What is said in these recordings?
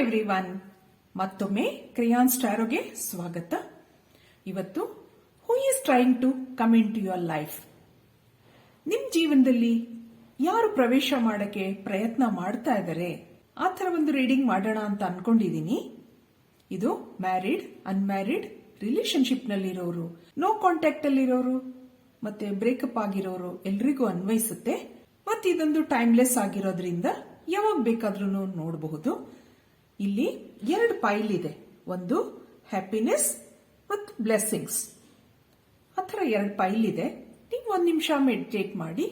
Everyone, ಮತ್ತೊಮ್ಮೆ ಕ್ರಿಯಾನ್ಸ್ ಟ್ಯಾರೋಗೆ ಸ್ವಾಗತ. ಇವತ್ತು who is trying to come into your life. ನಿಮ್ ಜೀವನದಲ್ಲಿ ಯಾರು ಪ್ರವೇಶ ಮಾಡಕ್ಕೆ ಪ್ರಯತ್ನ ಮಾಡ್ತಾ ಇದ್ದಾರೆ, ಆ ಥರ ಒಂದು ರೀಡಿಂಗ್ ಮಾಡೋಣ ಅಂತ ಅನ್ಕೊಂಡಿದೀನಿ. ಇದು ಮ್ಯಾರಿಡ್, ಅನ್ಮ್ಯಾರಿಡ್, ರಿಲೇಶನ್ಶಿಪ್ ನಲ್ಲಿರೋರು, ನೋ ಕಾಂಟ್ಯಾಕ್ಟ್ ಅಲ್ಲಿರೋರು ಮತ್ತೆ ಬ್ರೇಕಪ್ ಆಗಿರೋರು ಎಲ್ರಿಗೂ ಅನ್ವಯಿಸುತ್ತೆ. ಮತ್ತೆ ಇದೊಂದು ಟೈಮ್ಲೆಸ್ ಆಗಿರೋದ್ರಿಂದ ಯಾವಾಗ ಬೇಕಾದ್ರೂ ನೋಡಬಹುದು. ಇಲ್ಲಿ 2 ಪೈಲ್ ಇದೆ, ಒಂದು ಹ್ಯಾಪಿನೆಸ್ ಮತ್ತು ಬ್ಲೆಸ್ಸಿಂಗ್ಸ್. ಆ ಥರ 2 ಪೈಲ್ ಇದೆ. ನೀವು 1 ನಿಮಿಷ ಮೆಡಿಟೇಟ್ ಮಾಡಿ,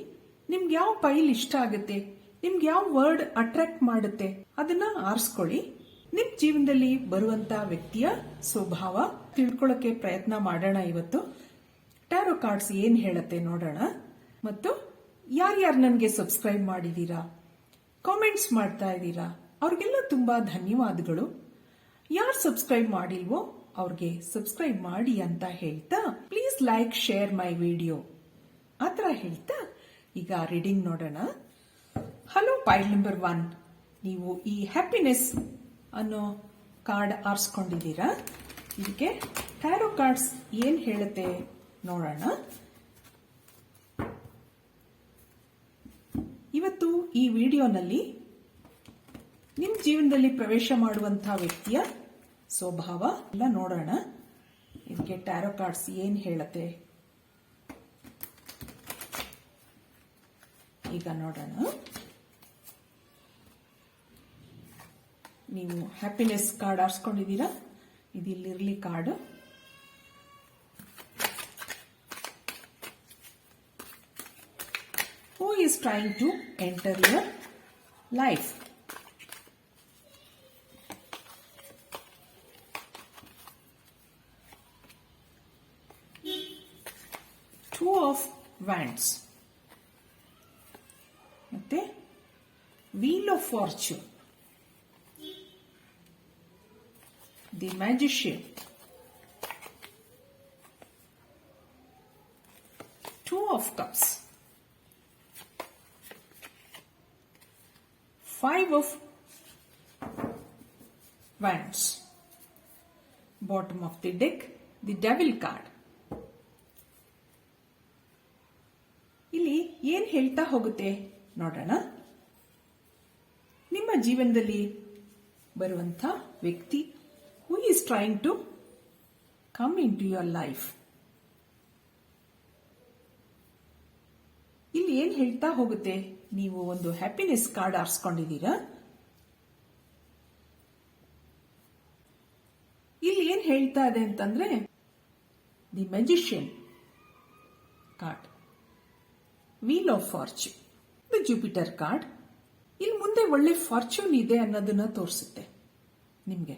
ನಿಮ್ಗೆ ಯಾವ ಪೈಲ್ ಇಷ್ಟ ಆಗುತ್ತೆ, ನಿಮ್ಗೆ ಯಾವ ವರ್ಡ್ ಅಟ್ರಾಕ್ಟ್ ಮಾಡುತ್ತೆ ಅದನ್ನ ಆರಿಸ್ಕೊಳ್ಳಿ. ನಿಮ್ ಜೀವನದಲ್ಲಿ ಬರುವಂತ ವ್ಯಕ್ತಿಯ ಸ್ವಭಾವ ತಿಳ್ಕೊಳ್ಳೋಕೆ ಪ್ರಯತ್ನ ಮಾಡೋಣ. ಇವತ್ತು ಟ್ಯಾರೋ ಕಾರ್ಡ್ಸ್ ಏನ್ ಹೇಳತ್ತೆ ನೋಡೋಣ. ಮತ್ತು ಯಾರ್ಯಾರು ನನಗೆ ಸಬ್ಸ್ಕ್ರೈಬ್ ಮಾಡಿದೀರಾ, ಕಾಮೆಂಟ್ಸ್ ಮಾಡ್ತಾ ಇದ್ದೀರಾ, ಅವ್ರಿಗೆಲ್ಲ ತುಂಬಾ ಧನ್ಯವಾದಗಳು. ಯಾರು ಸಬ್ಸ್ಕ್ರೈಬ್ ಮಾಡಿಲ್ವೋ ಅವ್ರಿಗೆ ಸಬ್ಸ್ಕ್ರೈಬ್ ಮಾಡಿ ಅಂತ ಹೇಳ್ತಾ, please like, share my video ಆತರ ಹೇಳ್ತಾ ಈಗ ರೀಡಿಂಗ್ ನೋಡೋಣ. ಹಲೋ ಪೈಲ್ ನಂಬರ್ 1, ನೀವು ಈ ಹ್ಯಾಪಿನೆಸ್ ಅನ್ನೋ ಕಾರ್ಡ್ ಆರಿಸ್ಕೊಂಡಿದ್ದೀರಾ. ಇದಕ್ಕೆ ಟ್ಯಾರೋ ಕಾರ್ಡ್ಸ್ ಏನ್ ಹೇಳುತ್ತೆ ನೋಡೋಣ. ಇವತ್ತು ಈ ವಿಡಿಯೋನಲ್ಲಿ ನಿಮ್ಮ ಜೀವನದಲ್ಲಿ ಪ್ರವೇಶ ಮಾಡುವಂತಹ ವ್ಯಕ್ತಿಯ ಸ್ವಭಾವ ಎಲ್ಲ ನೋಡೋಣ. ಇದಕ್ಕೆ ಟ್ಯಾರೋ ಕಾರ್ಡ್ಸ್ ಏನ್ ಹೇಳುತ್ತೆ ಈಗ ನೋಡೋಣ. ನೀವು ಹ್ಯಾಪಿನೆಸ್ ಕಾರ್ಡ್ ಆರಿಸ್ಕೊಂಡಿದ್ದೀರಾ, ಇದಿಲ್ಲಿರ್ಲಿ card. Who is trying to enter your life? Two of Wands ಮತ್ತೆ Wheel of Fortune, the Magician, Two of Cups, 5 of Wands, bottom of the deck, the Devil card. ಇಲ್ಲಿ ಏನ್ ಹೇಳ್ತಾ ಹೋಗುತ್ತೆ ನೋಡೋಣ. ನಿಮ್ಮ ಜೀವನದಲ್ಲಿ ಬರುವಂತ ವ್ಯಕ್ತಿ who is trying to come into your life. ಇಲ್ಲಿ ಏನ್ ಹೇಳ್ತಾ ಹೋಗುತ್ತೆ, ನೀವು ಒಂದು ಹ್ಯಾಪಿನೆಸ್ ಕಾರ್ಡ್ ಆರಿಸ್ಕೊಂಡಿದ್ದೀರಾ. ಇಲ್ಲಿ ಏನ್ ಹೇಳ್ತಾ ಇದೆ ಅಂತಂದ್ರೆ, the magician card, wheel of fortune, the Jupiter card. ಇಲ್ಲಿ ಮುಂದೆ ಒಳ್ಳೆ ಫಾರ್ಚ್ಯೂನ್ ಇದೆ ಅನ್ನೋದನ್ನ ತೋರಿಸುತ್ತೆ. ನಿಮ್ಗೆ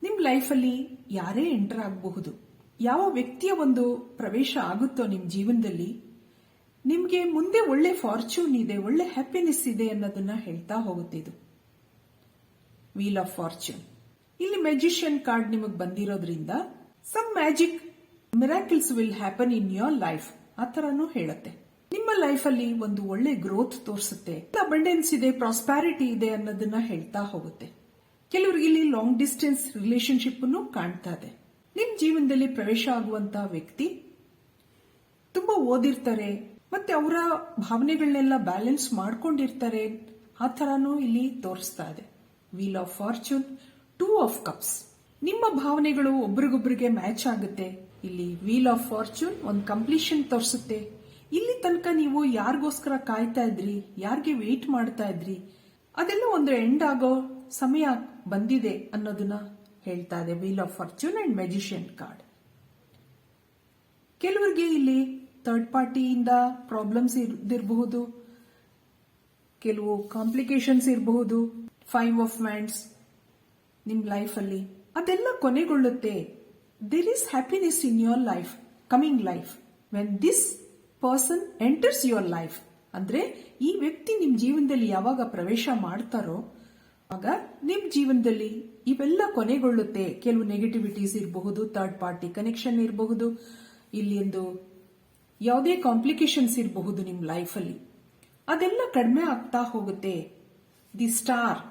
ನಿಮ್ ಲೈಫಲ್ಲಿ ಯಾರೇ ಎಂಟರ್ ಆಗಬಹುದು, ಯಾವ ವ್ಯಕ್ತಿಯ ಒಂದು ಪ್ರವೇಶ ಆಗುತ್ತೋ ನಿಮ್ ಜೀವನದಲ್ಲಿ, ನಿಮ್ಗೆ ಮುಂದೆ ಒಳ್ಳೆ ಫಾರ್ಚ್ಯೂನ್ ಇದೆ, ಒಳ್ಳೆ ಹ್ಯಾಪಿನೆಸ್ ಇದೆ ಅನ್ನೋದನ್ನ ಹೇಳ್ತಾ ಹೋಗುತ್ತೆ ಇದು ವೀಲ್ ಆಫ್ ಫಾರ್ಚ್ಯೂನ್. ಇಲ್ಲಿ ಮ್ಯಾಜಿಷಿಯನ್ ಕಾರ್ಡ್ ನಿಮಗೆ ಬಂದಿರೋದ್ರಿಂದ some magic miracles will happen in your life ಆ ತರನೂ ಹೇಳುತ್ತೆ. ನಿಮ್ಮ ಲೈಫ್ ಅಲ್ಲಿ ಒಂದು ಒಳ್ಳೆ ಗ್ರೋತ್ ತೋರಿಸುತ್ತೆ, ಅಬಂಡೆನ್ಸ್ ಇದೆ, ಪ್ರಾಸ್ಪ್ಯಾರಿಟಿ ಇದೆ ಅನ್ನೋದನ್ನ ಹೇಳ್ತಾ ಹೋಗುತ್ತೆ. ಕೆಲವರಿಗೆ ಇಲ್ಲಿ ಲಾಂಗ್ ಡಿಸ್ಟೆನ್ಸ್ ರಿಲೇಶನ್ಶಿಪ್ ಕಾಣ್ತಾ ಇದೆ. ನಿಮ್ ಜೀವನದಲ್ಲಿ ಪ್ರವೇಶ ಆಗುವಂತಹ ವ್ಯಕ್ತಿ ತುಂಬಾ ಓದಿರ್ತಾರೆ, ಮತ್ತೆ ಅವರ ಭಾವನೆಗಳನ್ನೆಲ್ಲ ಬ್ಯಾಲೆನ್ಸ್ ಮಾಡ್ಕೊಂಡಿರ್ತಾರೆ. ಆ ತರಾನು ಇಲ್ಲಿ ತೋರಿಸ್ತಾ ಇದೆ wheel of fortune, 2 of cups. ನಿಮ್ಮ ಭಾವನೆಗಳು ಒಬ್ರಿಗೊಬ್ರಿಗೆ ಮ್ಯಾಚ್ ಆಗುತ್ತೆ. ಇಲ್ಲಿ ವೀಲ್ ಆಫ್ ಫಾರ್ಚ್ಯೂನ್ ಒಂದು ಕಂಪ್ಲೀಷನ್ ತೋರಿಸುತ್ತೆ. ಇಲ್ಲಿ ತನಕ ನೀವು ಯಾರಿಗೋಸ್ಕರ ಕಾಯ್ತಾ ಇದ್ರಿ, ಯಾರಿಗೆ ವೇಟ್ ಮಾಡ್ತಾ ಇದ್ರಿ, ಅದೆಲ್ಲ ಒಂದು ಎಂಡ್ ಆಗೋ ಸಮಯ ಬಂದಿದೆ ಅನ್ನೋದನ್ನ ಹೇಳ್ತಾ ಇದೆ wheel of fortune and magician card. ಕೆಲವರಿಗೆ ಇಲ್ಲಿ ಥರ್ಡ್ ಪಾರ್ಟಿಯಿಂದ ಪ್ರಾಬ್ಲಮ್ಸ್ ಇರಬಹುದು, ಕೆಲವು ಕಾಂಪ್ಲಿಕೇಶನ್ಸ್ ಇರಬಹುದು. 5 ಆಫ್ ವ್ಯಾಂಡ್ಸ್ ನಿಮ್ ಲೈಫ್ ಅಲ್ಲಿ ಅದೆಲ್ಲ ಕೊನೆಗೊಳ್ಳುತ್ತೆ. There is happiness in your life, coming life, when this person enters your life. ಅಂದ್ರೆ ಈ ವ್ಯಕ್ತಿ ನಿಮ್ ಜೀವನದಲ್ಲಿ ಯಾವಾಗ ಪ್ರವೇಶ ಮಾಡ್ತಾರೋ ಆಗ ನಿಮ್ ಜೀವನದಲ್ಲಿ ಇವೆಲ್ಲ ಕೊನೆಗೊಳ್ಳುತ್ತೆ. ಕೆಲವು ನೆಗೆಟಿವಿಟೀಸ್ ಇರಬಹುದು, ಥರ್ಡ್ ಪಾರ್ಟಿ ಕನೆಕ್ಷನ್ ಇರಬಹುದು, ಇಲ್ಲಿ ಒಂದು ಯಾವುದೇ ಕಾಂಪ್ಲಿಕೇಶನ್ಸ್ ಇರಬಹುದು ನಿಮ್ ಲೈಫ್ ಅಲ್ಲಿ, ಅದೆಲ್ಲ ಕಡಿಮೆ ಆಗ್ತಾ ಹೋಗುತ್ತೆ. ದಿ ಸ್ಟಾರ್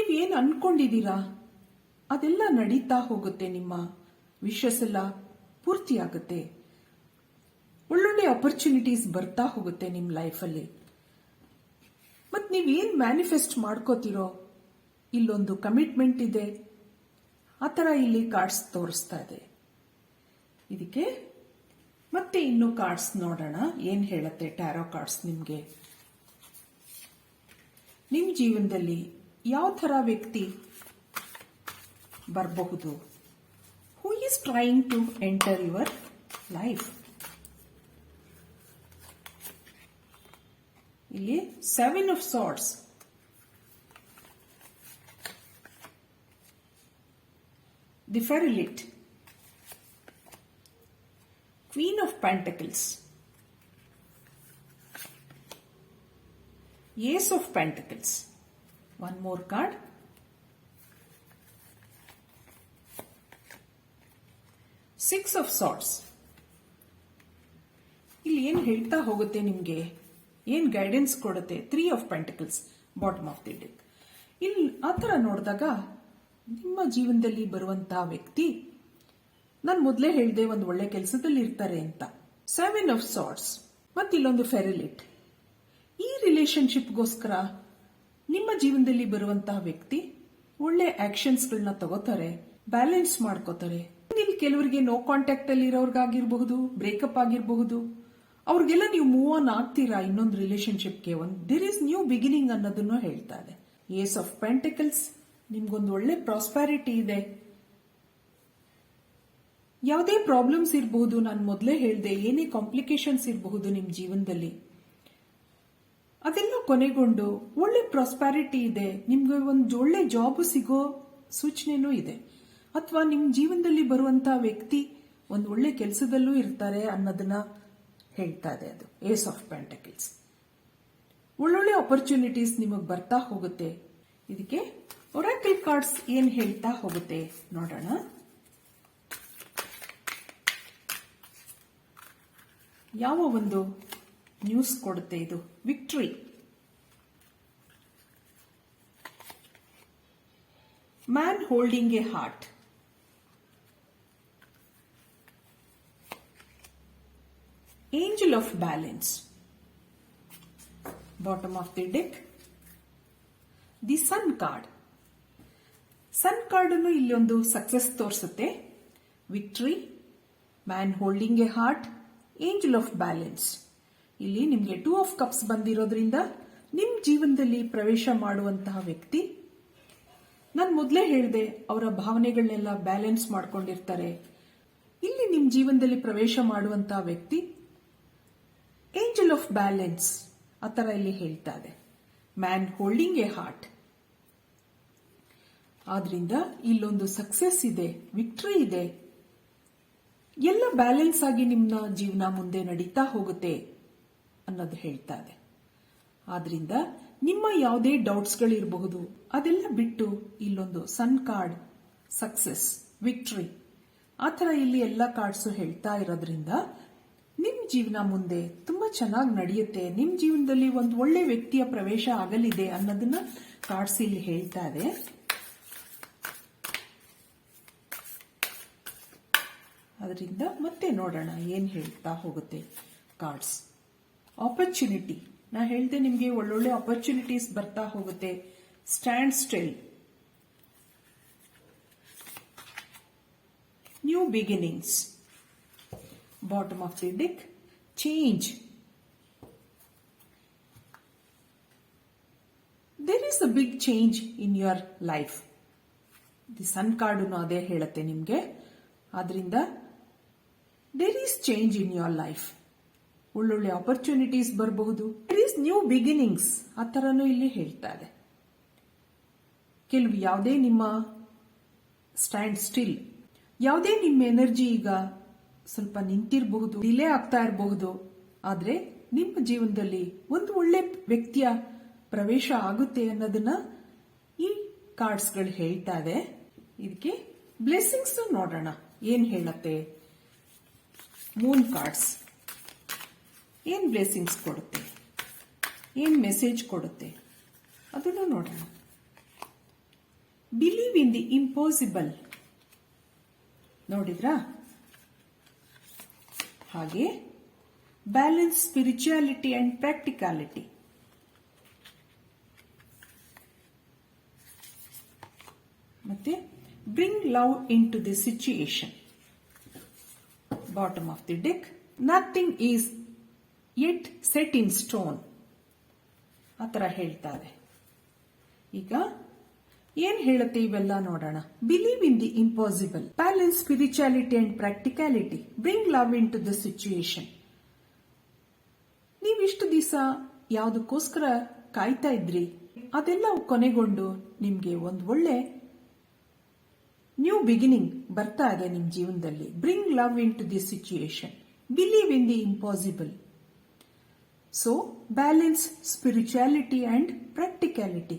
ನೀವೇನು ಅನ್ಕೊಂಡಿದ್ದೀರಾ ಅದೆಲ್ಲ ನಡೀತಾ ಹೋಗುತ್ತೆ. ನಿಮ್ಮ ವಿಶಸ್ ಎಲ್ಲ ಪೂರ್ತಿಯಾಗುತ್ತೆ. ಒಳ್ಳೊಳ್ಳೆ ಅಪರ್ಚುನಿಟೀಸ್ ಬರ್ತಾ ಹೋಗುತ್ತೆ ನಿಮ್ಮ ಲೈಫಲ್ಲಿ. ಮತ್ ನೀವೇನ್ ಮ್ಯಾನಿಫೆಸ್ಟ್ ಮಾಡ್ಕೋತಿರೋ ಇಲ್ಲೊಂದು ಕಮಿಟ್ಮೆಂಟ್ ಇದೆ. ಆ ತರ ಇಲ್ಲಿ ಕಾರ್ಡ್ಸ್ ತೋರಿಸ್ತಾ ಇದೆ. ಇದಕ್ಕೆ ಮತ್ತೆ ಇನ್ನು ಕಾರ್ಡ್ಸ್ ನೋಡೋಣ ಏನ್ ಹೇಳತ್ತೆ ಟ್ಯಾರೋ ಕಾರ್ಡ್ಸ್ ನಿಮ್ಗೆ. ನಿಮ್ ಜೀವನದಲ್ಲಿ ಯಾವ ತರ ವ್ಯಕ್ತಿ ಬರಬಹುದು? Who is trying to enter your life? ಇಲ್ಲಿ 7 of Swords, the Ferulite, Queen of Pentacles, Ace of Pentacles, one more card, Six of Swords. ಇಲ್ಲಿ ಏನ್ ಹೇಳ್ತಾ ಹೋಗುತ್ತೆ ನಿಮ್ಗೆ, ಏನ್ ಗೈಡೆನ್ಸ್ ಕೊಡುತ್ತೆ? 3 of Pentacles, bottom of the deck. ಇಲ್ಲಿ ಆತರ ನೋಡಿದಾಗ ನಿಮ್ಮ ಜೀವನದಲ್ಲಿ ಬರುವಂತಹ ವ್ಯಕ್ತಿ, ನಾನು ಮೊದಲೇ ಹೇಳಿದೆ ಒಂದು ಒಳ್ಳೆ ಕೆಲಸದಲ್ಲಿ ಇರ್ತಾರೆ ಅಂತ. 7 of Swords ಮತ್ತೆ ಇಲ್ಲೊಂದು ಫೆರಿಲಿಟ್. ಈ ರಿಲೇಶನ್ಶಿಪ್ಗೋಸ್ಕರ ನಿಮ್ಮ ಜೀವನದಲ್ಲಿ ಬರುವಂತಹ ವ್ಯಕ್ತಿ ಒಳ್ಳೆ ಆಕ್ಷನ್ಸ್ಗಳನ್ನ ತಗೋತಾರೆ, ಬ್ಯಾಲೆನ್ಸ್ ಮಾಡ್ಕೋತಾರೆ. ಇಲ್ಲಿ ಕೆಲವರಿಗೆ ನೋ ಕಾಂಟ್ಯಾಕ್ಟ್ ಅಲ್ಲಿ ಇರೋರ್ಗಾಗಿರಬಹುದು, ಬ್ರೇಕಪ್ ಆಗಿರಬಹುದು, ಅವ್ರಿಗೆಲ್ಲ ನೀವು ಮೂವ್ ಆನ್ ಆಗ್ತೀರಾ ಇನ್ನೊಂದು ರಿಲೇಶನ್ಶಿಪ್ಗೆ. ದೇರ್ ಇಸ್ ನ್ಯೂ ಬಿಗಿನಿಂಗ್ ಅನ್ನೋದನ್ನು ಹೇಳ್ತಾ ಇದೆ. ಏಸ್ ಆಫ್ ಪೆಂಟಿಕಲ್ಸ್, ನಿಮ್ಗೊಂದು ಒಳ್ಳೆ ಪ್ರಾಸ್ಪ್ಯಾರಿಟಿ ಇದೆ. ಯಾವುದೇ ಪ್ರಾಬ್ಲಮ್ಸ್ ಇರಬಹುದು, ನಾನು ಮೊದಲೇ ಹೇಳಿದೆ, ಏನೇ ಕಾಂಪ್ಲಿಕೇಶನ್ಸ್ ಇರಬಹುದು ನಿಮ್ ಜೀವನದಲ್ಲಿ, ಅದೆಲ್ಲ ಕೊನೆಗೊಂಡು ಒಳ್ಳೆ ಪ್ರಾಸ್ಪ್ಯಾರಿಟಿ ಇದೆ. ನಿಮ್ಗೆ ಒಂದು ಒಳ್ಳೆ ಜಾಬ್ ಸಿಗೋ ಸೂಚನೆನೂ ಇದೆ. ಅಥವಾ ನಿಮ್ ಜೀವನದಲ್ಲಿ ಬರುವಂತಹ ವ್ಯಕ್ತಿ ಒಂದು ಒಳ್ಳೆ ಕೆಲಸದಲ್ಲೂ ಇರ್ತಾರೆ ಅನ್ನೋದನ್ನ ಹೇಳ್ತಾ ಇದೆ ಅದು ಏಸ್ ಆಫ್ ಪೆಂಟಕಲ್ಸ್. ಒಳ್ಳೊಳ್ಳೆ ಆಪರ್ಚುನಿಟೀಸ್ ನಿಮಗೆ ಬರ್ತಾ ಹೋಗುತ್ತೆ. ಇದಕ್ಕೆ ಒರಾಕಲ್ ಕಾರ್ಡ್ಸ್ ಏನ್ ಹೇಳ್ತಾ ಹೋಗುತ್ತೆ ನೋಡೋಣ. ಯಾವ ಒಂದು ನ್ಯೂಸ್ ಕೊಡುತ್ತೆ ಇದು? Victory, man holding A heart, Angel of Balance, bottom of the deck, the Sun card. Sun card ಅನ್ನು ಇಲ್ಲಿ ಒಂದು ಸಕ್ಸಸ್ ತೋರಿಸುತ್ತೆ. Victory, man holding A heart, angel of balance. ಇಲ್ಲಿ ನಿಮ್ಗೆ 2 of Cups ಬಂದಿರೋದ್ರಿಂದ ನಿಮ್ ಜೀವನದಲ್ಲಿ ಪ್ರವೇಶ ಮಾಡುವಂತಹ ವ್ಯಕ್ತಿ, ನಾನು ಮೊದಲೇ ಹೇಳಿದೆ, ಅವರ ಭಾವನೆಗಳನ್ನೆಲ್ಲ ಬ್ಯಾಲೆನ್ಸ್ ಮಾಡ್ಕೊಂಡಿರ್ತಾರೆ. ಇಲ್ಲಿ ನಿಮ್ ಜೀವನದಲ್ಲಿ ಪ್ರವೇಶ ಮಾಡುವಂತಹ ವ್ಯಕ್ತಿ ಏಂಜಲ್ ಆಫ್ ಬ್ಯಾಲೆನ್ಸ್ ಆ ತರ ಇಲ್ಲಿ ಹೇಳ್ತಾ ಇದೆ. Man holding A heart. ಆದ್ರಿಂದ ಇಲ್ಲೊಂದು ಸಕ್ಸಸ್ ಇದೆ, ವಿಕ್ಟರಿ ಇದೆ, ಎಲ್ಲ ಬ್ಯಾಲೆನ್ಸ್ ಆಗಿ ನಿಮ್ಮ ಜೀವನ ಮುಂದೆ ನಡೀತಾ ಹೋಗುತ್ತೆ ಅನ್ನೋದು ಹೇಳ್ತಾ ಇದೆ. ಆದ್ರಿಂದ ನಿಮ್ಮ ಯಾವುದೇ ಡೌಟ್ಸ್ಗಳಿರಬಹುದು ಅದೆಲ್ಲ ಬಿಟ್ಟು ಇಲ್ಲೊಂದು ಸನ್ ಕಾರ್ಡ್, ಸಕ್ಸಸ್, ವಿಕ್ಟರಿ ಆ ತರ ಇಲ್ಲಿ ಎಲ್ಲ ಕಾರ್ಡ್ಸ್ ಹೇಳ್ತಾ ಇರೋದ್ರಿಂದ ನಿಮ್ ಜೀವನ ಮುಂದೆ ತುಂಬಾ ಚೆನ್ನಾಗಿ ನಡೆಯುತ್ತೆ. ನಿಮ್ ಜೀವನದಲ್ಲಿ ಒಂದು ಒಳ್ಳೆ ವ್ಯಕ್ತಿಯ ಪ್ರವೇಶ ಆಗಲಿದೆ ಅನ್ನೋದನ್ನ ಕಾರ್ಡ್ಸ್ ಇಲ್ಲಿ ಹೇಳ್ತಾ ಇದೆ. ಅದರಿಂದ ಮತ್ತೆ ನೋಡೋಣ ಏನ್ ಹೇಳ್ತಾ ಹೋಗುತ್ತೆ ಕಾರ್ಡ್ಸ್. ಆಪರ್ಚುನಿಟಿ, ನಾ ಹೇಳ್ದೆ ನಿಮ್ಗೆ ಒಳ್ಳೊಳ್ಳೆ ಆಪರ್ಚುನಿಟೀಸ್ ಬರ್ತಾ ಹೋಗುತ್ತೆ. Stand still, new beginnings, bottom of the deck, change. There is a big change in your life. The sun card ಅದೇ ಹೇಳುತ್ತೆ ನಿಮ್ಗೆ. ಆದ್ರಿಂದ there is change in your life. ಒಳ್ಳೊಳ್ಳೆ ಆಪರ್ಚುನಿಟೀಸ್ ಬರಬಹುದು. there is new beginnings ಆ ತರನೂ ಇಲ್ಲಿ ಹೇಳ್ತಾ ಇದೆ. ಕೆಲವು ಯಾವುದೇ ನಿಮ್ಮ ಸ್ಟ್ಯಾಂಡ್ ಸ್ಟಿಲ್, ಯಾವುದೇ ನಿಮ್ಮ ಎನರ್ಜಿ ಈಗ ಸ್ವಲ್ಪ ನಿಂತಿರಬಹುದು, ಡಿಲೇ ಆಗ್ತಾ ಇರಬಹುದು, ಆದ್ರೆ ನಿಮ್ಮ ಜೀವನದಲ್ಲಿ ಒಂದು ಒಳ್ಳೆ ವ್ಯಕ್ತಿಯ ಪ್ರವೇಶ ಆಗುತ್ತೆ ಅನ್ನೋದನ್ನ ಈ ಕಾರ್ಡ್ಸ್ಗಳು ಹೇಳ್ತಾ ಇದೆ. ಇದಕ್ಕೆ ಬ್ಲೆಸ್ಸಿಂಗ್ಸ್ ನೋಡೋಣ ಏನ್ ಹೇಳತ್ತೆ. ಮೂನ್ ಕಾರ್ಡ್ಸ್ ಏನ್ ಬ್ಲೆಸ್ಸಿಂಗ್ಸ್ ಕೊಡುತ್ತೆ, ಏನ್ ಮೆಸೇಜ್ ಕೊಡುತ್ತೆ ಅದನ್ನು ನೋಡೋಣ. Believe in the impossible. ನೋಡಿದ್ರಾ? ಹಾಗೆ ಬ್ಯಾಲೆನ್ಸ್ ಸ್ಪಿರಿಚುಯಾಲಿಟಿ ಅಂಡ್ ಪ್ರಾಕ್ಟಿಕಾಲಿಟಿ. ಮತ್ತೆ bring love into the situation. Bottom of the deck, nothing is yet set in stone. ಆ ಥರ ಹೇಳ್ತಾರೆ. ಈಗ ಏನ್ ಹೇಳುತ್ತೆ ಇವೆಲ್ಲ ನೋಡೋಣ. Believe in the impossible, balance spirituality and practicality, bring love into the situation. ನೀವಿಷ್ಟು ದಿವಸ ಯಾವುದಕ್ಕೋಸ್ಕರ ಕಾಯ್ತಾ ಇದ್ರಿ, ಅದೆಲ್ಲ ಕೊನೆಗೊಂಡು ನಿಮ್ಗೆ ಒಂದು ಒಳ್ಳೆ ನ್ಯೂ ಬಿಗಿನಿಂಗ್ ಬರ್ತಾ ಇದೆ ನಿಮ್ ಜೀವನದಲ್ಲಿ. Bring love into the situation, believe in the impossible. So balance spirituality and practicality.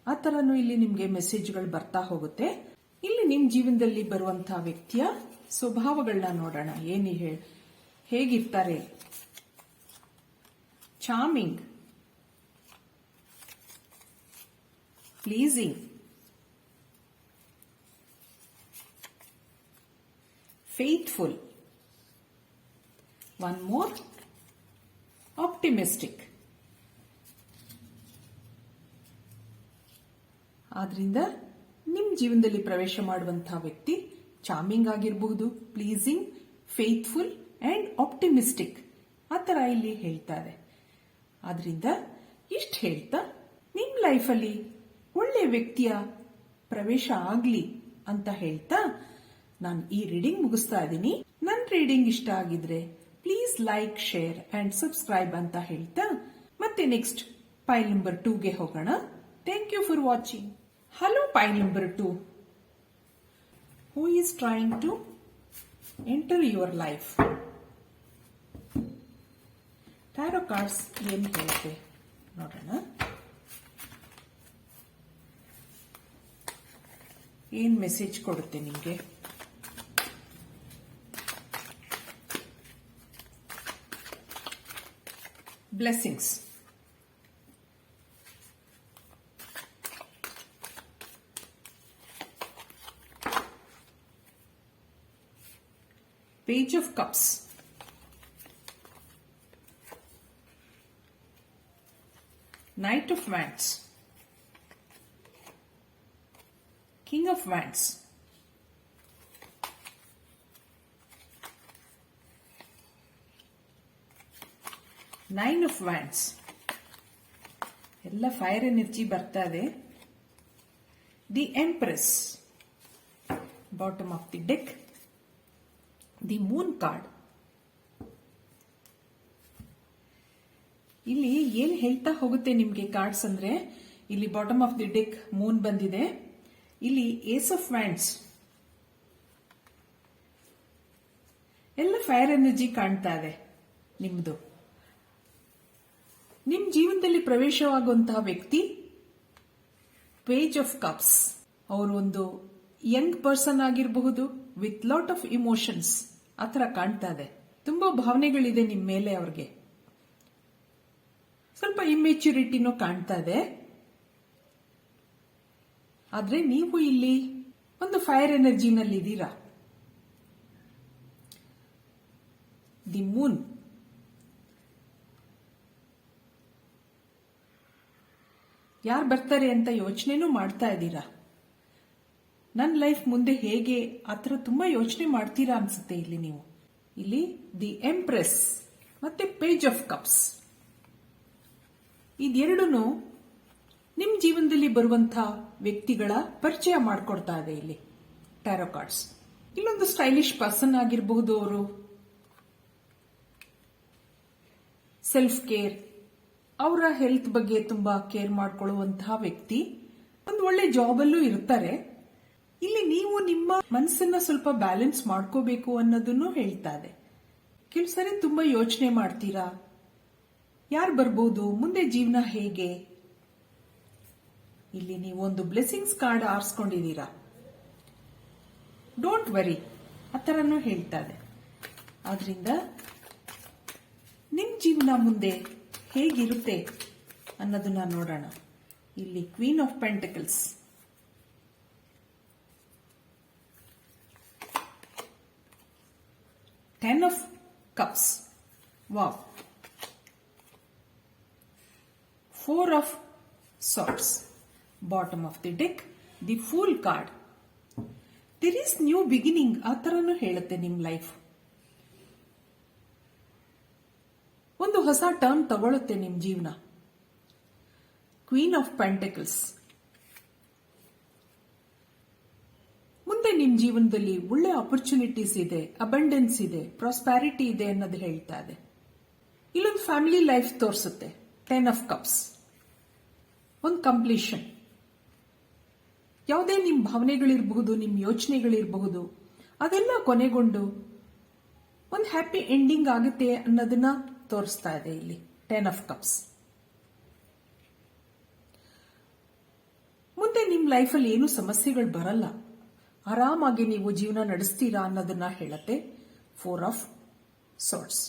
ಆ ತರನು ಇಲ್ಲಿ ನಿಮ್ಗೆ ಮೆಸೇಜ್ಗಳು ಬರ್ತಾ ಹೋಗುತ್ತೆ. ಇಲ್ಲಿ ನಿಮ್ ಜೀವನದಲ್ಲಿ ಬರುವಂತಹ ವ್ಯಕ್ತಿಯ ಸ್ವಭಾವಗಳನ್ನ ನೋಡೋಣ. ಹೇಗಿರ್ತಾರೆ. Charming, pleasing, faithful, one more, optimistic. ಆದ್ರಿಂದ ನಿಮ್ಮ ಜೀವನದಲ್ಲಿ ಪ್ರವೇಶ ಮಾಡುವಂತಹ ವ್ಯಕ್ತಿ ಚಾರ್ಮಿಂಗ್ ಆಗಿರಬಹುದು, ಪ್ಲೀಸಿಂಗ್, ಫೇತ್ಫುಲ್ ಅಂಡ್ ಆಪ್ಟಿಮಿಸ್ಟಿಕ್. ಆ ತರ ಇಲ್ಲಿ ಹೇಳ್ತಾರೆ. ಆದ್ರಿಂದ ಇಷ್ಟು ಹೇಳ್ತಾ ನಿಮ್ ಲೈಫಲ್ಲಿ ಒಳ್ಳೆ ವ್ಯಕ್ತಿಯ ಪ್ರವೇಶ ಆಗ್ಲಿ ಅಂತ ಹೇಳ್ತಾ ನಾನು ಈ ರೀಡಿಂಗ್ ಮುಗಿಸ್ತಾ ಇದ್ದೀನಿ. ನನ್ನ ರೀಡಿಂಗ್ ಇಷ್ಟ ಆಗಿದ್ರೆ please like, share and subscribe ಅಂತ ಹೇಳ್ತಾ ಮತ್ತೆ ನೆಕ್ಸ್ಟ್ ಪೈಲ್ ನಂಬರ್ 2ಗೆ ಹೋಗೋಣ. Thank you for watching. Hello pile number 2. Who is trying to enter your life? Tarot cards ಏನ್ ಹೇಳುತ್ತೆ ನೋಡೋಣ. ಏನ್ ಮೆಸೇಜ್ ಕೊಡುತ್ತೆ ನಿಮ್ಗೆ? Blessings. Page of Cups. Knight of Wands. King of Wands. Nine of Wands. ಎಲ್ಲ fire energy ಬರ್ತಾ ಇದೆ. The empress. Bottom of the deck, the Moon card. ಇಲ್ಲಿ ಏನ್ ಹೇಳ್ತಾ ಹೋಗುತ್ತೆ ನಿಮ್ಗೆ ಕಾರ್ಡ್ಸ್ ಅಂದ್ರೆ, ಇಲ್ಲಿ bottom of the deck Moon ಬಂದಿದೆ. ಇಲ್ಲಿ ಏಸ್ ಆಫ್ ವ್ಯಾಂಡ್ಸ್. ಎಲ್ಲ ಫೈರ್ ಎನರ್ಜಿ ಕಾಣ್ತಾ ಇದೆ ನಿಮ್ದು. ನಿಮ್ ಜೀವನದಲ್ಲಿ ಪ್ರವೇಶವಾಗುವಂತಹ ವ್ಯಕ್ತಿ ಪೇಜ್ ಆಫ್ ಕಪ್ಸ್. ಅವರು ಒಂದು ಯಂಗ್ ಪರ್ಸನ್ ಆಗಿರಬಹುದು, ವಿತ್ ಲಾಟ್ ಆಫ್ ಇಮೋಷನ್ಸ್. ಆತರ ಕಾಣ್ತಾ ಇದೆ. ತುಂಬಾ ಭಾವನೆಗಳಿದೆ ನಿಮ್ ಮೇಲೆ ಅವ್ರಿಗೆ. ಸ್ವಲ್ಪ ಇಮ್ಮೆಚ್ಯೂರಿಟಿನೂ ಕಾಣ್ತಾ ಇದೆ. ಆದ್ರೆ ನೀವು ಇಲ್ಲಿ ಒಂದು ಫೈರ್ ಎನರ್ಜಿನಲ್ಲಿ ಇದ್ದೀರಾ. The Moon. ಯಾರು ಬರ್ತಾರೆ ಅಂತ ಯೋಚನೆನೂ ಮಾಡ್ತಾ ಇದ್ದೀರಾ. ನನ್ನ ಲೈಫ್ ಮುಂದೆ ಹೇಗೆ ಆತರ ತುಂಬಾ ಯೋಚನೆ ಮಾಡ್ತೀರಾ ಅನ್ಸುತ್ತೆ ಇಲ್ಲಿ ನೀವು. ಇಲ್ಲಿ ದಿ ಎಂಪ್ರೆಸ್ ಮತ್ತೆ ಪೇಜ್ ಆಫ್ ಕಪ್ಸ್ ಇದೆರಡೂ ನಿಮ್ ಜೀವನದಲ್ಲಿ ಬರುವಂತಹ ವ್ಯಕ್ತಿಗಳ ಪರಿಚಯ ಮಾಡ್ಕೊಡ್ತಾ ಇದೆ ಇಲ್ಲಿ ಟ್ಯಾರೋ ಕಾರ್ಡ್ಸ್. ಇಲ್ಲೊಂದು ಸ್ಟೈಲಿಶ್ ಪರ್ಸನ್ ಆಗಿರಬಹುದು. ಅವರು ಸೆಲ್ಫ್ ಕೇರ್, ಅವರ ಹೆಲ್ತ್ ಬಗ್ಗೆ ತುಂಬಾ ಕೇರ್ ಮಾಡ್ಕೊಳ್ಳುವಂತಹ ವ್ಯಕ್ತಿ. ಒಂದು ಒಳ್ಳೆ ಜಾಬ್ ಅಲ್ಲೂ ಇರ್ತಾರೆ. ಇಲ್ಲಿ ನೀವು ನಿಮ್ಮ ಮನಸ್ಸನ್ನ ಸ್ವಲ್ಪ ಬ್ಯಾಲೆನ್ಸ್ ಮಾಡ್ಕೋಬೇಕು ಅನ್ನೋದನ್ನು ಹೇಳ್ತಾ ಇದೆ. ಕೆಲವು ಸರಿ ತುಂಬಾ ಯೋಚನೆ ಮಾಡ್ತೀರಾ, ಯಾರು ಬರ್ಬೋದು, ಮುಂದೆ ಜೀವನ ಹೇಗೆ. ಇಲ್ಲಿ ನೀವು ಒಂದು ಬ್ಲೆಸ್ಸಿಂಗ್ಸ್ ಕಾರ್ಡ್ ಆರಿಸ್ಕೊಂಡಿದ್ದೀರಾ. ಡೋಂಟ್ ವರಿ ಆ ಥರನೂ ಹೇಳ್ತಾ ಇದೆ. ಆದ್ರಿಂದ ನಿಮ್ ಜೀವನ ಮುಂದೆ ಹೇಗಿರುತ್ತೆ ಅನ್ನೋದನ್ನ ನೋಡೋಣ. ಇಲ್ಲಿ queen of pentacles, 10 of cups. Wow. 4 of swords. Bottom of the deck, the Fool card. There is new beginning. ಆ ಥರನೂ ಹೇಳುತ್ತೆ ನಿಮ್ಮ ಲೈಫ್. ಒಂದು ಹೊಸ ಟರ್ನ್ ತಗೊಳುತ್ತೆ ನಿಮ್ಮ ಜೀವನ. Queen of pentacles. ಮುಂದೆ ನಿಮ್ಮ ಜೀವನದಲ್ಲಿ ಒಳ್ಳೆ ಆಪರ್ಚುನಿಟೀಸ್ ಇದೆ, ಅಬಂಡೆನ್ಸ್ ಇದೆ, ಪ್ರಾಸ್ಪ್ಯಾರಿಟಿ ಇದೆ ಅನ್ನೋದು ಹೇಳ್ತಾ ಇದೆ. ಇಲ್ಲೊಂದು ಫ್ಯಾಮಿಲಿ ಲೈಫ್ ತೋರಿಸುತ್ತೆ. 10 ಆಫ್ ಕಪ್ಸ್. ಒಂದು ಕಂಪ್ಲೀಷನ್. ಯಾವುದೇ ನಿಮ್ಮ ಭಾವನೆಗಳಿರಬಹುದು, ನಿಮ್ಮ ಯೋಚನೆಗಳಿರಬಹುದು, ಅದೆಲ್ಲ ಕೊನೆಗೊಂಡು ಒಂದು ಹ್ಯಾಪಿ ಎಂಡಿಂಗ್ ಆಗುತ್ತೆ ಅನ್ನೋದನ್ನ ತೋರಿಸ್ತಾ ಇದೆ ಇಲ್ಲಿ 10 ಆಫ್ ಕಪ್ಸ್. ಮುಂದೆ ನಿಮ್ಮ ಲೈಫಲ್ಲಿ ಏನು ಸಮಸ್ಯೆಗಳು ಬರಲ್ಲ, ಆರಾಮಾಗಿ ನೀವು ಜೀವನ ನಡೆಸ್ತೀರಾ ಅನ್ನೋದನ್ನ ಹೇಳುತ್ತೆ 4 ಆಫ್ ಸೋರ್ಟ್ಸ್.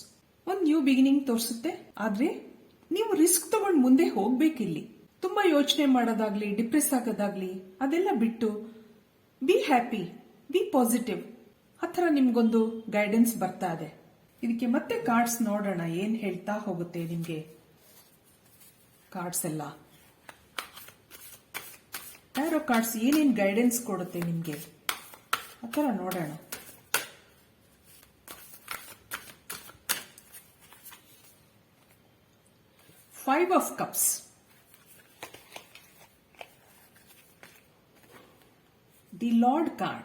ಒಂದು ನ್ಯೂ ಬಿಗಿನಿಂಗ್ ತೋರಿಸುತ್ತೆ. ಆದ್ರೆ ನೀವು ರಿಸ್ಕ್ ತಗೊಂಡು ಮುಂದೆ ಹೋಗ್ಬೇಕಿಲ್ಲಿ. ತುಂಬಾ ಯೋಚನೆ ಮಾಡೋದಾಗ್ಲಿ, ಡಿಪ್ರೆಸ್ ಆಗೋದಾಗ್ಲಿ ಅದೆಲ್ಲ ಬಿಟ್ಟು ಬಿ ಹ್ಯಾಪಿ, ಬಿ ಪಾಸಿಟಿವ್, ಆ ಥರ ನಿಮ್ಗೊಂದು ಗೈಡೆನ್ಸ್ ಬರ್ತಾ ಇದೆ. ಇದಕ್ಕೆ ಮತ್ತೆ ಕಾರ್ಡ್ಸ್ ನೋಡೋಣ ಏನ್ ಹೇಳ್ತಾ ಹೋಗುತ್ತೆ ನಿಮ್ಗೆ. ಕಾರ್ಡ್ಸ್ ಎಲ್ಲ ಟ್ಯಾರೋ ಕಾರ್ಡ್ಸ್ ಏನೇನ್ ಗೈಡೆನ್ಸ್ ಕೊಡುತ್ತೆ ನಿಮ್ಗೆ ಆ ಥರ ನೋಡೋಣ. Five of cups. The Lord card.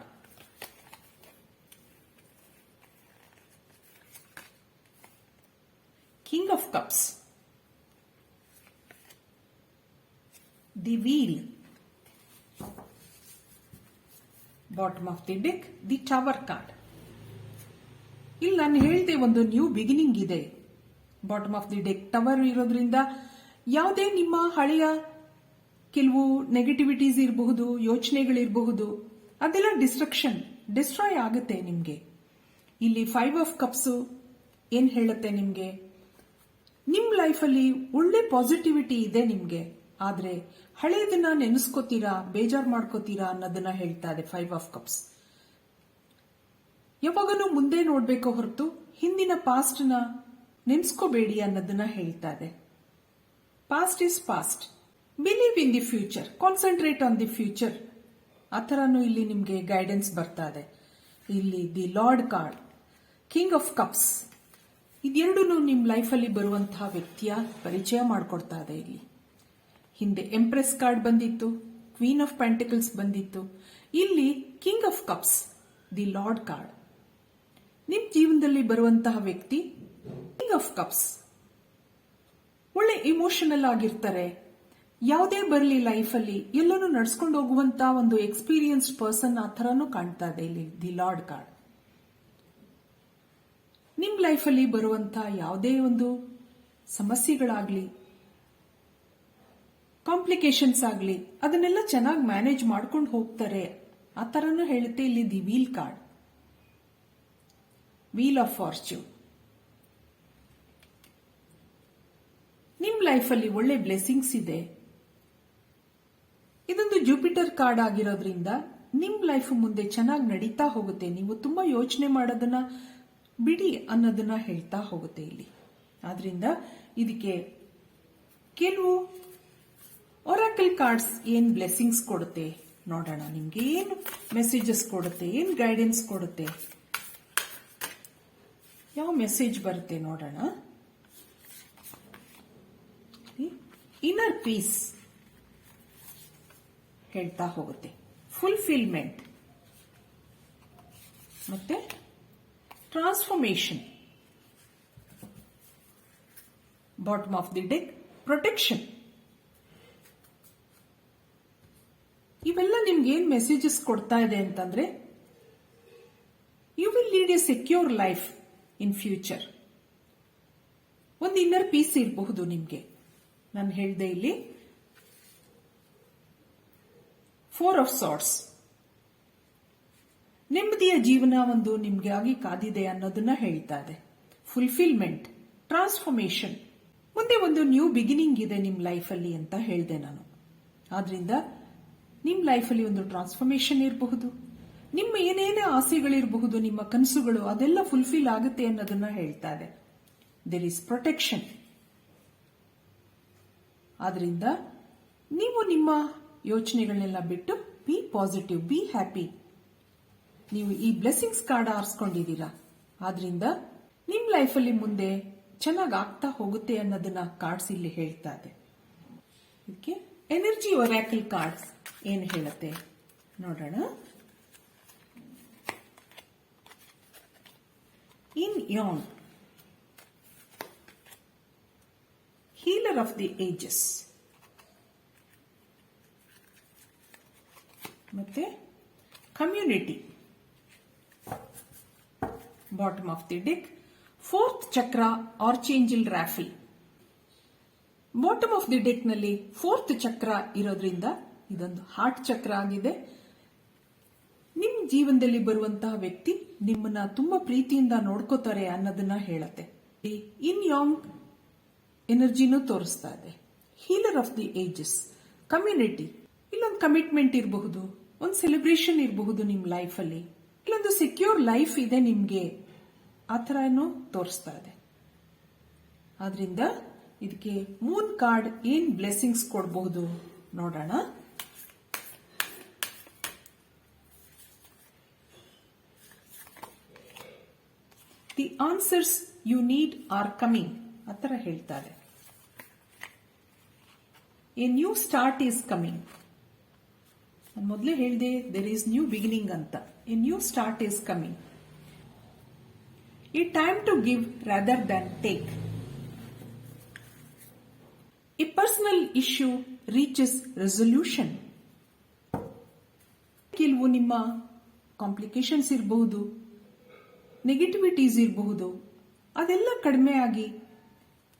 King of cups. The wheel. Bottom of the deck, the Tower card. ಇಲ್ಲಿ ನಾನು ಹೇಳಿದೆ ಒಂದು ನ್ಯೂ ಬಿಗಿನಿಂಗ್ ಇದೆ. Bottom of the deck tower ಇರೋದ್ರಿಂದ ಯಾವುದೇ ನಿಮ್ಮ ಹಳೆಯ ಕೆಲವು ನೆಗೆಟಿವಿಟೀಸ್ ಇರಬಹುದು, ಯೋಚನೆಗಳಿರಬಹುದು, ಅದೆಲ್ಲ ಡಿಸ್ಟ್ರಾಯ್ ಆಗುತ್ತೆ ನಿಮ್ಗೆ. ಇಲ್ಲಿ 5 ಆಫ್ ಕಪ್ಸ್ ಏನ್ ಹೇಳುತ್ತೆ ನಿಮ್ಗೆ, ನಿಮ್ ಲೈಫಲ್ಲಿ ಒಳ್ಳೆ ಪಾಸಿಟಿವಿಟಿ ಇದೆ ನಿಮ್ಗೆ. ಆದ್ರೆ ಹಳೆಯದನ್ನ ನೆನೆಸ್ಕೋತೀರಾ, ಬೇಜಾರ್ ಮಾಡ್ಕೋತೀರಾ ಅನ್ನೋದನ್ನ ಹೇಳ್ತಾ ಇದೆ 5 ಆಫ್ ಕಪ್ಸ್. ಯಾವಾಗಲೂ ಮುಂದೆ ನೋಡ್ಬೇಕೋ ಹೊರತು ಹಿಂದಿನ ಪಾಸ್ಟ್ ನ ನೆನ್ಸ್ಕೋಬೇಡಿ ಅನ್ನೋದನ್ನ ಹೇಳ್ತಾ ಇದೆ. Past is past. Believe in the future, concentrate on the future. ಆ ಥರನೂ ಇಲ್ಲಿ ನಿಮ್ಗೆ ಗೈಡೆನ್ಸ್ ಬರ್ತಾ ಇದೆ. ಇಲ್ಲಿ the lord card, king of cups, ಇದೆರಡೂ ನಿಮ್ ಲೈಫಲ್ಲಿ ಬರುವಂತಹ ವ್ಯಕ್ತಿಯ ಪರಿಚಯ ಮಾಡಿಕೊಡ್ತಾ ಇದೆ. ಇಲ್ಲಿ ಹಿಂದೆ ಎಂಪ್ರೆಸ್ ಕಾರ್ಡ್ ಬಂದಿತ್ತು, ಕ್ವೀನ್ ಆಫ್ ಪೆಂಟಿಕಲ್ಸ್ ಬಂದಿತ್ತು. ಇಲ್ಲಿ king of cups, the lord card. ನಿಮ್ ಜೀವನದಲ್ಲಿ ಬರುವಂತಹ ವ್ಯಕ್ತಿ ಕಿಂಗ್ ಆಫ್ ಕಪ್ಸ್. ಒಳ್ಳೆ ಇಮೋಷನಲ್ ಆಗಿರ್ತಾರೆ. ಯಾವುದೇ ಬರಲಿ ಲೈಫಲ್ಲಿ ಎಲ್ಲನೂ ನಡ್ಸ್ಕೊಂಡು ಹೋಗುವಂತ ಒಂದು ಎಕ್ಸ್ಪೀರಿಯನ್ಸ್ಡ್ ಪರ್ಸನ್ ಆ ಥರನೂ ಕಾಣ್ತಾ ಇದೆ ಇಲ್ಲಿ ದಿ ಲಾರ್ಡ್ ಕಾರ್ಡ್. ನಿಮ್ ಲೈಫಲ್ಲಿ ಬರುವಂತ ಯಾವುದೇ ಒಂದು ಸಮಸ್ಯೆಗಳಾಗ್ಲಿ, ಕಾಂಪ್ಲಿಕೇಶನ್ಸ್ ಆಗ್ಲಿ, ಅದನ್ನೆಲ್ಲ ಚೆನ್ನಾಗಿ ಮ್ಯಾನೇಜ್ ಮಾಡ್ಕೊಂಡು ಹೋಗ್ತಾರೆ ಆ ಥರನೂ ಹೇಳುತ್ತೆ ಇಲ್ಲಿ the wheel card, wheel of fortune. ನಿಮ್ ಲೈಫಲ್ಲಿ ಒಳ್ಳೆ ಬ್ಲೆಸ್ಸಿಂಗ್ಸ್ ಇದೆ. ಇದೊಂದು ಜುಪಿಟರ್ ಕಾರ್ಡ್ ಆಗಿರೋದ್ರಿಂದ ನಿಮ್ ಲೈಫ್ ಮುಂದೆ ಚೆನ್ನಾಗಿ ನಡೀತಾ ಹೋಗುತ್ತೆ. ನೀವು ತುಂಬಾ ಯೋಚನೆ ಮಾಡೋದನ್ನ ಬಿಡಿ ಅನ್ನೋದನ್ನ ಹೇಳ್ತಾ ಹೋಗುತ್ತೆ ಇಲ್ಲಿ. ಆದ್ರಿಂದ ಇದಕ್ಕೆ ಕೆಲವು ಒರಾಕಲ್ ಕಾರ್ಡ್ಸ್ ಏನ್ ಬ್ಲೆಸ್ಸಿಂಗ್ಸ್ ಕೊಡುತ್ತೆ ನೋಡೋಣ. ನಿಮ್ಗೆ ಏನು ಮೆಸೇಜಸ್ ಕೊಡುತ್ತೆ, ಏನ್ ಗೈಡೆನ್ಸ್ ಕೊಡುತ್ತೆ, ಯಾವ ಮೆಸೇಜ್ ಬರುತ್ತೆ ನೋಡೋಣ. ಇನ್ನರ್ ಪೀಸ್ ಹೇಳ್ತಾ ಹೋಗುತ್ತೆ, ಫುಲ್ಫಿಲ್ಮೆಂಟ್ ಮತ್ತೆ transformation. Bottom of the deck, protection. ಇವೆಲ್ಲ ನಿಮ್ಗೆ ಏನ್ ಮೆಸೇಜಸ್ ಕೊಡ್ತಾ ಇದೆ ಅಂತಂದ್ರೆ, you will lead a secure life in future. ಒಂದು ಇನ್ನರ್ ಪೀಸ್ ಇರಬಹುದು ನಿಮ್ಗೆ. ನಾನು ಹೇಳಿದೆ ಇಲ್ಲಿ 4 ಆಫ್ ಸಾರ್ಟ್ಸ್. ನೆಮ್ಮದಿಯ ಜೀವನ ಒಂದು ನಿಮ್ಗೆ ಆಗಿ ಕಾದಿದೆ ಅನ್ನೋದನ್ನ ಹೇಳ್ತಾ ಇದೆ. ಫುಲ್ಫಿಲ್ಮೆಂಟ್, ಟ್ರಾನ್ಸ್ಫಾರ್ಮೇಶನ್, ಮುಂದೆ ಒಂದು ನ್ಯೂ ಬಿಗಿನಿಂಗ್ ಇದೆ ನಿಮ್ ಲೈಫಲ್ಲಿ ಅಂತ ಹೇಳಿದೆ ನಾನು. ಆದ್ರಿಂದ ನಿಮ್ ಲೈಫಲ್ಲಿ ಒಂದು ಟ್ರಾನ್ಸ್ಫಾರ್ಮೇಶನ್ ಇರಬಹುದು, ನಿಮ್ಮ ಏನೇನೇ ಆಸೆಗಳಿರಬಹುದು, ನಿಮ್ಮ ಕನಸುಗಳು, ಅದೆಲ್ಲ ಫುಲ್ಫಿಲ್ ಆಗುತ್ತೆ ಅನ್ನೋದನ್ನ ಹೇಳ್ತಾ ಇದೆ. There is protection. ಆದ್ರಿಂದ ನೀವು ನಿಮ್ಮ ಯೋಚನೆಗಳನ್ನೆಲ್ಲ ಬಿಟ್ಟು ಬಿ ಪಾಸಿಟಿವ್, ಬಿ ಹ್ಯಾಪಿ. ನೀವು ಈ ಬ್ಲೆಸ್ಸಿಂಗ್ಸ್ ಕಾರ್ಡ್ ಆರಿಸ್ಕೊಂಡಿದ್ದೀರಾ, ಆದ್ರಿಂದ ನಿಮ್ ಲೈಫಲ್ಲಿ ಮುಂದೆ ಚೆನ್ನಾಗಿ ಆಗ್ತಾ ಹೋಗುತ್ತೆ ಅನ್ನೋದನ್ನ ಕಾರ್ಡ್ಸ್ ಇಲ್ಲಿ ಹೇಳ್ತಾ ಇದೆ. ಇದಕ್ಕೆ ಎನರ್ಜಿ ಒರಾಕಲ್ ಕಾರ್ಡ್ಸ್ ಏನು ಹೇಳುತ್ತೆ ನೋಡೋಣ. Inyan, healer of the ages, ಮತ್ತೆ community, bottom of the deck, fourth chakra archangel Raphael. Bottom of the deck ನಲ್ಲಿ ಫೋರ್ತ್ ಚಕ್ರ ಇರೋದ್ರಿಂದ ಇದೊಂದು ಹಾರ್ಟ್ ಚಕ್ರ ಆಗಿದೆ. ನಿಮ್ ಜೀವನದಲ್ಲಿ ಬರುವಂತಹ ವ್ಯಕ್ತಿ ನಿಮ್ಮನ್ನ ತುಂಬಾ ಪ್ರೀತಿಯಿಂದ ನೋಡ್ಕೋತಾರೆ ಅನ್ನೋದನ್ನ ಹೇಳತ್ತೆ. ಇನ್ ಯಾಂಗ್ ಎನರ್ಜಿನೂ ತೋರಿಸ್ತಾ ಇದೆ. Healer of the ages, community, ಇಲ್ಲೊಂದು ಕಮಿಟ್ಮೆಂಟ್ ಇರಬಹುದು, ಒಂದು ಸೆಲೆಬ್ರೇಷನ್ ಇರಬಹುದು ನಿಮ್ ಲೈಫ್ ಅಲ್ಲಿ, ಇಲ್ಲೊಂದು ಸೆಕ್ಯೂರ್ ಲೈಫ್ ಇದೆ ನಿಮ್ಗೆ, ಆ ಥರನೂ ತೋರಿಸ್ತಾ ಇದೆ. ಆದ್ರಿಂದ ಇದಕ್ಕೆ ಮೂನ್ ಕಾರ್ಡ್ ಏನ್ ಬ್ಲೆಸ್ಸಿಂಗ್ಸ್ ಕೊಡಬಹುದು ನೋಡೋಣ. The answers you need are coming, ಆ ಥರ ಹೇಳ್ತಾರೆ. A new start is coming. ನಾನು ಮೊದಲೇ ಹೇಳಿದೆ ದೇರ್ ಈಸ್ ನ್ಯೂ ಬಿಗಿನಿಂಗ್ ಅಂತ. A new start is coming. A time to give rather than take. A personal issue reaches resolution. ಕೆಲವು ನಿಮ್ಮ complications ಇರಬಹುದು, ನೆಗೆಟಿವಿಟೀಸ್ ಇರಬಹುದು, ಅದೆಲ್ಲ ಕಡಿಮೆ ಆಗಿ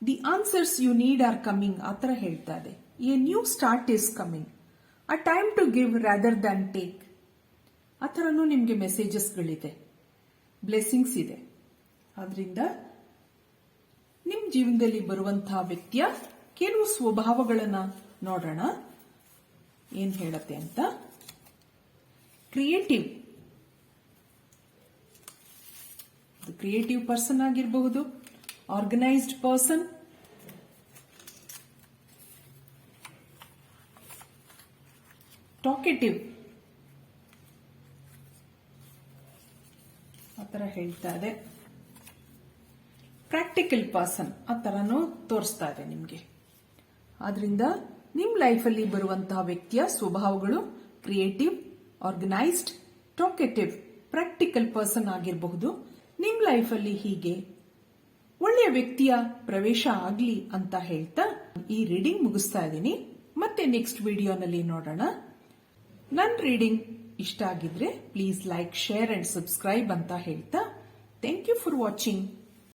the answers you need are coming, ಆ ಥರ ಹೇಳ್ತಾ ಇದೆ. A new start is coming. A time to give rather than take, ಆ ಥರನೂ ನಿಮಗೆ ಮೆಸೇಜಸ್ಗಳಿದೆ, ಬ್ಲೆಸ್ಸಿಂಗ್ಸ್ ಇದೆ. ಆದ್ರಿಂದ ನಿಮ್ ಜೀವನದಲ್ಲಿ ಬರುವಂತಹ ವ್ಯಕ್ತಿಯ ಕೆಲವು ಸ್ವಭಾವಗಳನ್ನ ನೋಡೋಣ ಏನ್ ಹೇಳತ್ತೆ ಅಂತ. ಕ್ರಿಯೇಟಿವ್, ಕ್ರಿಯೇಟಿವ್ ಪರ್ಸನ್ ಆಗಿರಬಹುದು, ಆರ್ಗನೈಸ್ಡ್ ಪರ್ಸನ್, ಟಾಕೆಟಿವ್, ಆ ಥರ ಹೇಳ್ತಾ ಇದೆ. ಪ್ರಾಕ್ಟಿಕಲ್ ಪರ್ಸನ್, ಆ ಥರನೂ ತೋರಿಸ್ತಾ ಇದೆ ನಿಮಗೆ. ಆದ್ರಿಂದ ನಿಮ್ ಲೈಫಲ್ಲಿ ಬರುವಂತಹ ವ್ಯಕ್ತಿಯ ಸ್ವಭಾವಗಳು creative, organised, talkative, practical person ಆಗಿರಬಹುದು. ನಿಮ್ ಲೈಫಲ್ಲಿ ಹೀಗೆ ಒಳ್ಳೆಯ ವ್ಯಕ್ತಿಯ ಪ್ರವೇಶ ಆಗ್ಲಿ ಅಂತ ಹೇಳ್ತಾ ಈ ರೀಡಿಂಗ್ ಮುಗಿಸ್ತಾ ಇದ್ದೀನಿ. ಮತ್ತೆ ನೆಕ್ಸ್ಟ್ ವಿಡಿಯೋನಲ್ಲಿ ನೋಡೋಣ. ನನ್ನ ರೀಡಿಂಗ್ ಇಷ್ಟ ಆಗಿದ್ರೆ please like, share and subscribe ಅಂತ ಹೇಳ್ತಾ ಥ್ಯಾಂಕ್ ಯು ಫಾರ್ ವಾಚಿಂಗ್.